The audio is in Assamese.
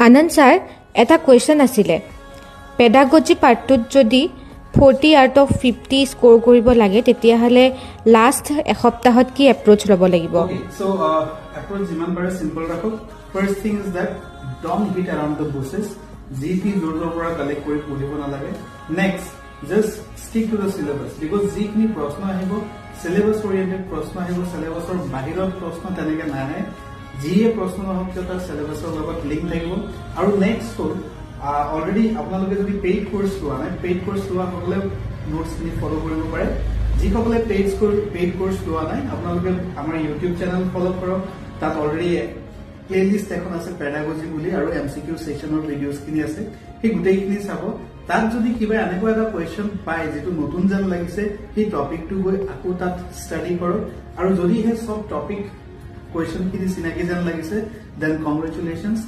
আনন্দ ছাৰ এটা কুৱেশ্যন আছিলে পেডাগজি পাৰ্টটোত যদি 40 আউট অফ 50 স্ক'ৰ কৰিব লাগে তেতিয়াহ'লে লাষ্ট এসপ্তাহত কি এপ্ৰ'চ ল'ব লাগিব Okay, so approach jiman bare simple rakhok. First thing is that don't hit around the bushes. GP joror pora collect kori podibo na lage. Next, just stick to the syllabus because jikni proshno ahibo syllabus oriented proshno ahibo syllabus or bahiror proshno teneke nahe jiye proshno hok jota syllabus or logot link thakibo aru next hol already apnaloke jodi paid course loa nai paid course loa hokle notes ni follow koribo pare যিসকলে পেইড কোর্স লোৱা নাই আপোনালোকে আমাৰ ইউটিউব চেনেল ফলো কৰক তাত অলৰেডি প্লেলিষ্ট এখন আছে পেডাগজি বুলি আৰু এমসিকিউ সেকশনৰ ভিডিওস খিনি আছে সেই গোটেইখিনি চাব তাত যদি কিবা এনেকুৱা এটা কোৱেশ্চন পায় যেটো নতুন যেন লাগিছে সেই টপিকটো গৈ আকৌ তাত ষ্টাডি কৰক আৰু যদি হে সব টপিক কোৱেশ্চন খিনি চিনাকি যেন লাগিছে দেন কংগ্ৰেচুলেশনস